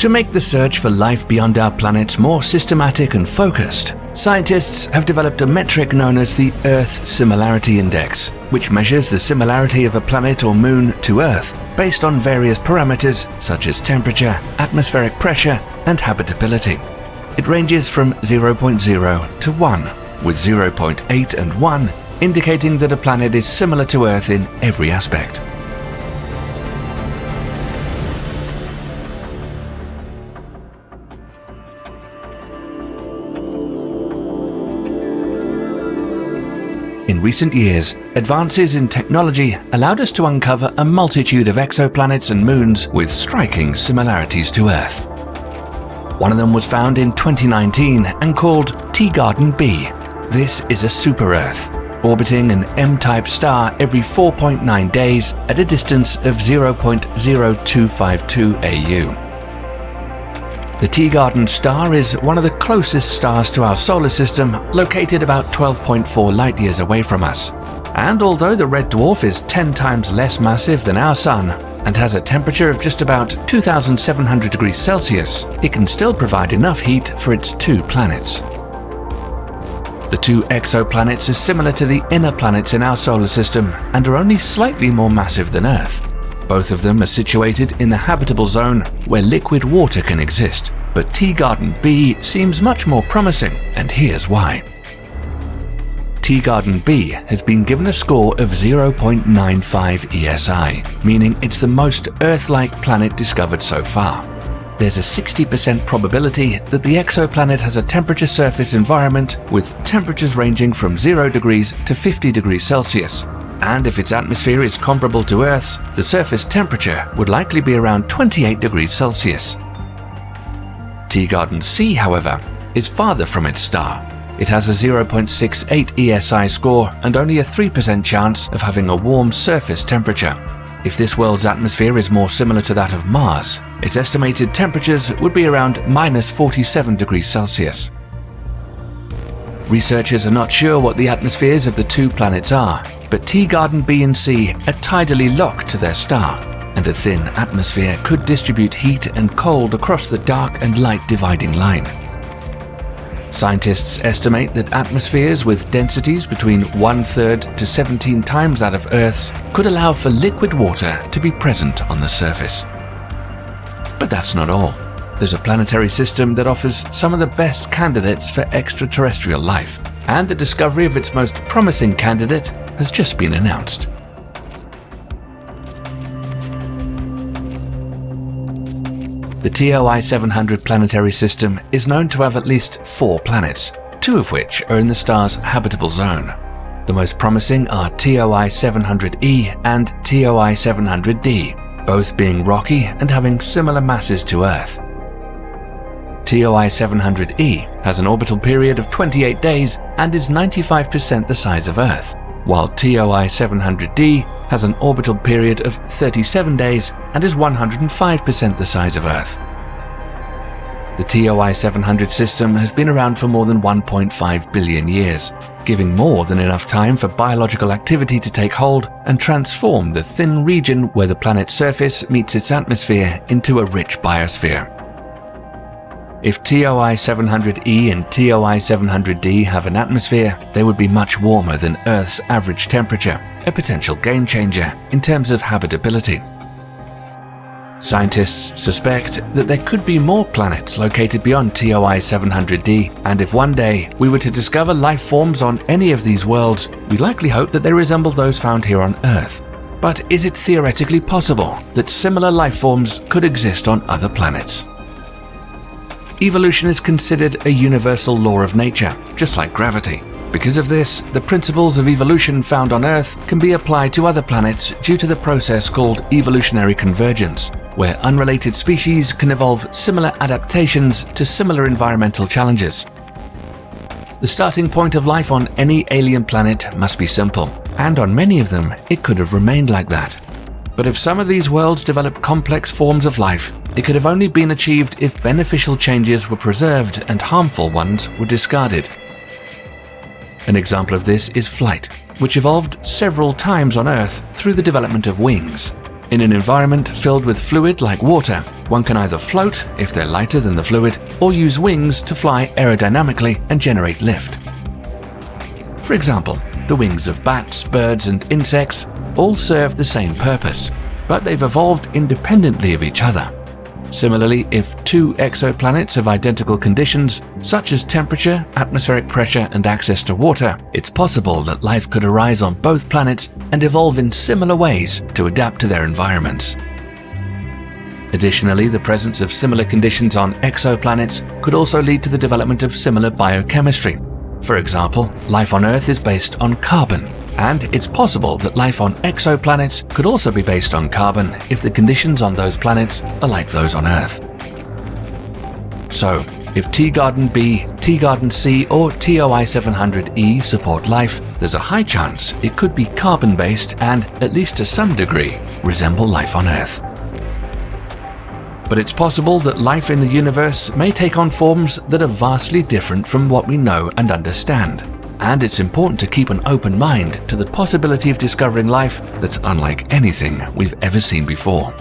To make the search for life beyond our planet more systematic and focused, scientists have developed a metric known as the Earth Similarity Index, which measures the similarity of a planet or moon to Earth based on various parameters such as temperature, atmospheric pressure, and habitability. It ranges from 0.0 to 1, with 0.8 and 1 indicating that a planet is similar to Earth in every aspect. In recent years, advances in technology allowed us to uncover a multitude of exoplanets and moons with striking similarities to Earth. One of them was found in 2019 and called Teegarden B. This is a super-Earth, orbiting an M-type star every 4.9 days at a distance of 0.0252 AU. The Teegarden star is one of the closest stars to our solar system, located about 12.4 light-years away from us. And although the red dwarf is 10 times less massive than our Sun and has a temperature of just about 2,700 degrees Celsius, it can still provide enough heat for its 2 planets. The 2 exoplanets are similar to the inner planets in our solar system and are only slightly more massive than Earth. Both of them are situated in the habitable zone where liquid water can exist, but Teegarden B seems much more promising, and here's why. Teegarden B has been given a score of 0.95 ESI, meaning it's the most Earth-like planet discovered so far. There's a 60% probability that the exoplanet has a temperature surface environment with temperatures ranging from 0 degrees to 50 degrees Celsius. And if its atmosphere is comparable to Earth's, the surface temperature would likely be around 28 degrees Celsius. Teegarden C, however, is farther from its star. It has a 0.68 ESI score and only a 3% chance of having a warm surface temperature. If this world's atmosphere is more similar to that of Mars, its estimated temperatures would be around minus 47 degrees Celsius. Researchers are not sure what the atmospheres of the 2 planets are, but Teegarden B and C are tidally locked to their star, and a thin atmosphere could distribute heat and cold across the dark and light dividing line. Scientists estimate that atmospheres with densities between 1/3 to 17 times that of Earth's could allow for liquid water to be present on the surface. But that's not all. There's a planetary system that offers some of the best candidates for extraterrestrial life, and the discovery of its most promising candidate has just been announced. The TOI 700 planetary system is known to have at least 4 planets, 2 of which are in the star's habitable zone. The most promising are TOI 700E and TOI 700D, both being rocky and having similar masses to Earth. TOI 700E has an orbital period of 28 days and is 95% the size of Earth, while TOI 700D has an orbital period of 37 days and is 105% the size of Earth. The TOI 700 system has been around for more than 1.5 billion years, giving more than enough time for biological activity to take hold and transform the thin region where the planet's surface meets its atmosphere into a rich biosphere. If TOI 700E and TOI 700D have an atmosphere, they would be much warmer than Earth's average temperature, a potential game changer in terms of habitability. Scientists suspect that there could be more planets located beyond TOI 700D, and if one day we were to discover life forms on any of these worlds, we likely hope that they resemble those found here on Earth. But is it theoretically possible that similar life forms could exist on other planets? Evolution is considered a universal law of nature, just like gravity. Because of this, the principles of evolution found on Earth can be applied to other planets due to the process called evolutionary convergence, where unrelated species can evolve similar adaptations to similar environmental challenges. The starting point of life on any alien planet must be simple, and on many of them, it could have remained like that. But if some of these worlds develop complex forms of life, it could have only been achieved if beneficial changes were preserved and harmful ones were discarded. An example of this is flight, which evolved several times on Earth through the development of wings. In an environment filled with fluid like water, one can either float if they're lighter than the fluid, or use wings to fly aerodynamically and generate lift. For example, the wings of bats, birds, and insects all serve the same purpose, but they've evolved independently of each other. Similarly, if two exoplanets have identical conditions, such as temperature, atmospheric pressure, and access to water, it's possible that life could arise on both planets and evolve in similar ways to adapt to their environments. Additionally, the presence of similar conditions on exoplanets could also lead to the development of similar biochemistry. For example, life on Earth is based on carbon, and it's possible that life on exoplanets could also be based on carbon if the conditions on those planets are like those on Earth. So, if Teegarden B, Teegarden C, or TOI 700e support life, there's a high chance it could be carbon-based and, at least to some degree, resemble life on Earth. But it's possible that life in the universe may take on forms that are vastly different from what we know and understand. And it's important to keep an open mind to the possibility of discovering life that's unlike anything we've ever seen before.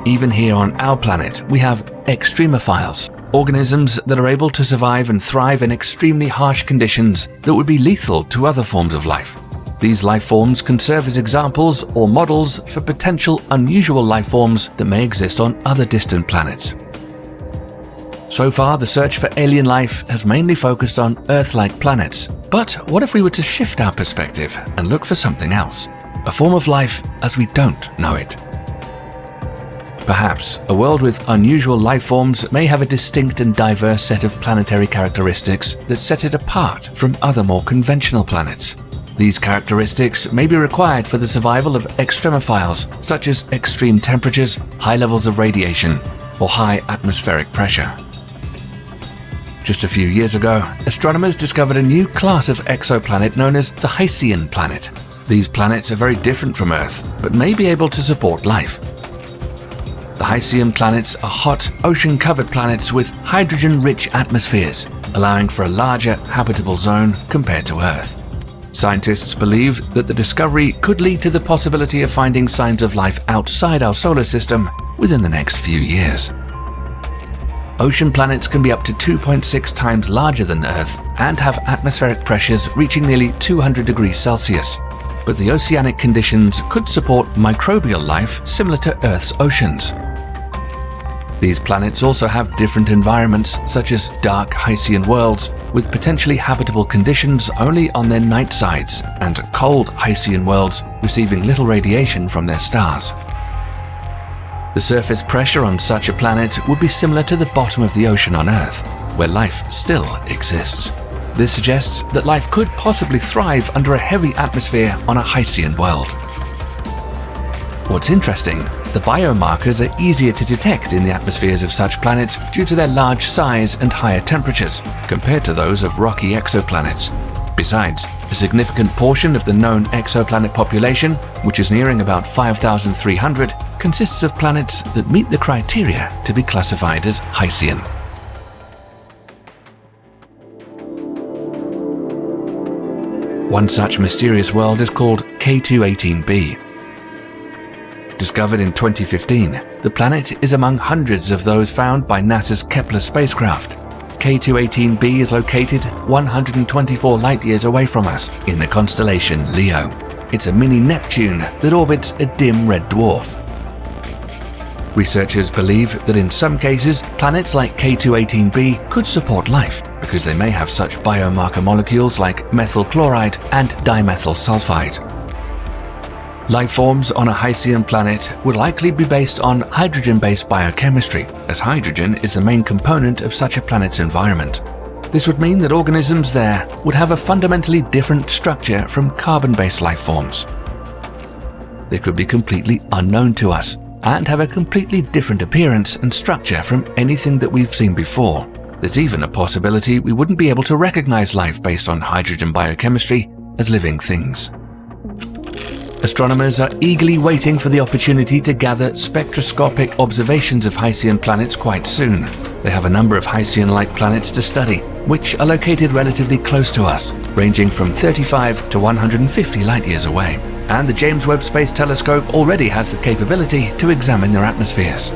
Even here on our planet, we have extremophiles, organisms that are able to survive and thrive in extremely harsh conditions that would be lethal to other forms of life. These life forms can serve as examples or models for potential unusual life forms that may exist on other distant planets. So far, the search for alien life has mainly focused on Earth-like planets. But what if we were to shift our perspective and look for something else? A form of life as we don't know it. Perhaps a world with unusual life forms may have a distinct and diverse set of planetary characteristics that set it apart from other more conventional planets. These characteristics may be required for the survival of extremophiles, such as extreme temperatures, high levels of radiation, or high atmospheric pressure. Just a few years ago, astronomers discovered a new class of exoplanet known as the Haitian planet. These planets are very different from Earth, but may be able to support life. The Haitian planets are hot, ocean-covered planets with hydrogen-rich atmospheres, allowing for a larger habitable zone compared to Earth. Scientists believe that the discovery could lead to the possibility of finding signs of life outside our solar system within the next few years. Ocean planets can be up to 2.6 times larger than Earth and have atmospheric pressures reaching nearly 200 degrees Celsius. But the oceanic conditions could support microbial life similar to Earth's oceans. These planets also have different environments, such as dark Haitian worlds with potentially habitable conditions only on their night sides, and cold Haitian worlds receiving little radiation from their stars. The surface pressure on such a planet would be similar to the bottom of the ocean on Earth, where life still exists. This suggests that life could possibly thrive under a heavy atmosphere on a Haitian world. What's interesting, the biomarkers are easier to detect in the atmospheres of such planets due to their large size and higher temperatures, compared to those of rocky exoplanets. Besides, a significant portion of the known exoplanet population, which is nearing about 5,300, consists of planets that meet the criteria to be classified as Haitian. One such mysterious world is called K218b. Discovered in 2015, the planet is among hundreds of those found by NASA's Kepler spacecraft. K218b is located 124 light-years away from us in the constellation Leo. It's a mini Neptune that orbits a dim red dwarf. Researchers believe that in some cases, planets like K218b could support life because they may have such biomarker molecules like methyl chloride and dimethyl sulfide. Life forms on a Haitian planet would likely be based on hydrogen-based biochemistry, as hydrogen is the main component of such a planet's environment. This would mean that organisms there would have a fundamentally different structure from carbon-based life forms. They could be completely unknown to us and have a completely different appearance and structure from anything that we've seen before. There's even a possibility we wouldn't be able to recognize life based on hydrogen biochemistry as living things. Astronomers are eagerly waiting for the opportunity to gather spectroscopic observations of Hycean planets quite soon. They have a number of Hycean-like planets to study, which are located relatively close to us, ranging from 35 to 150 light-years away. And the James Webb Space Telescope already has the capability to examine their atmospheres.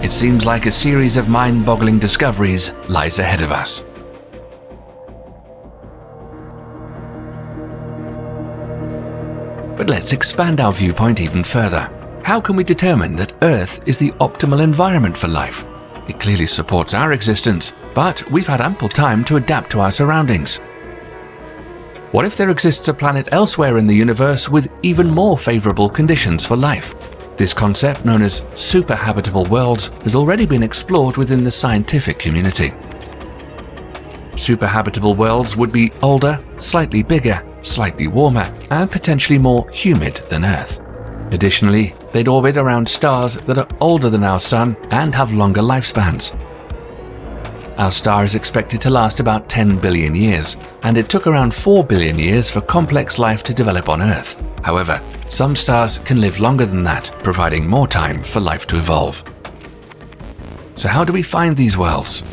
It seems like a series of mind-boggling discoveries lies ahead of us. But let's expand our viewpoint even further. How can we determine that Earth is the optimal environment for life? It clearly supports our existence, but we've had ample time to adapt to our surroundings. What if there exists a planet elsewhere in the universe with even more favorable conditions for life? This concept, known as super-habitable worlds, has already been explored within the scientific community. Super-habitable worlds would be older, slightly bigger, slightly warmer, and potentially more humid than Earth. Additionally, they'd orbit around stars that are older than our Sun and have longer lifespans. Our star is expected to last about 10 billion years, and it took around 4 billion years for complex life to develop on Earth. However, some stars can live longer than that, providing more time for life to evolve. So how do we find these worlds?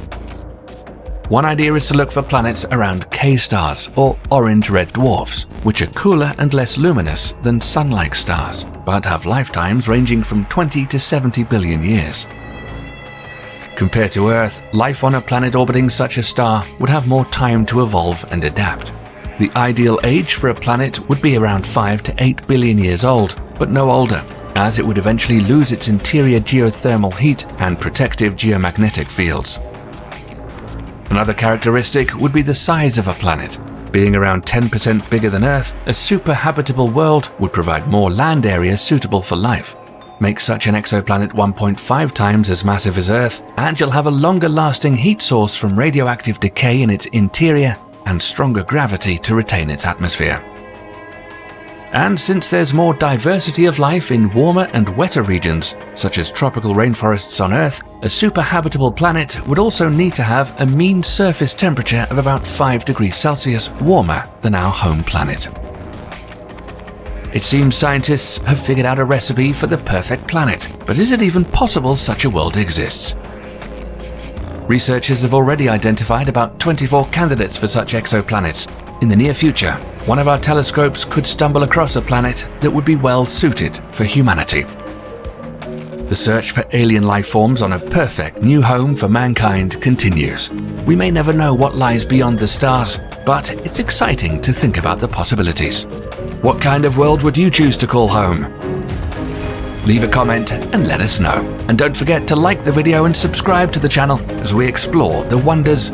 One idea is to look for planets around K-stars, or orange-red dwarfs, which are cooler and less luminous than Sun-like stars, but have lifetimes ranging from 20 to 70 billion years. Compared to Earth, life on a planet orbiting such a star would have more time to evolve and adapt. The ideal age for a planet would be around 5 to 8 billion years old, but no older, as it would eventually lose its interior geothermal heat and protective geomagnetic fields. Another characteristic would be the size of a planet. Being around 10% bigger than Earth, a super-habitable world would provide more land area suitable for life. Make such an exoplanet 1.5 times as massive as Earth, and you'll have a longer-lasting heat source from radioactive decay in its interior and stronger gravity to retain its atmosphere. And since there's more diversity of life in warmer and wetter regions, such as tropical rainforests on Earth, a super-habitable planet would also need to have a mean surface temperature of about 5 degrees Celsius warmer than our home planet. It seems scientists have figured out a recipe for the perfect planet, but is it even possible such a world exists? Researchers have already identified about 24 candidates for such exoplanets. In the near future, one of our telescopes could stumble across a planet that would be well suited for humanity. The search for alien life forms on a perfect new home for mankind continues. We may never know what lies beyond the stars, but it's exciting to think about the possibilities. What kind of world would you choose to call home? Leave a comment and let us know. And don't forget to like the video and subscribe to the channel as we explore the wonders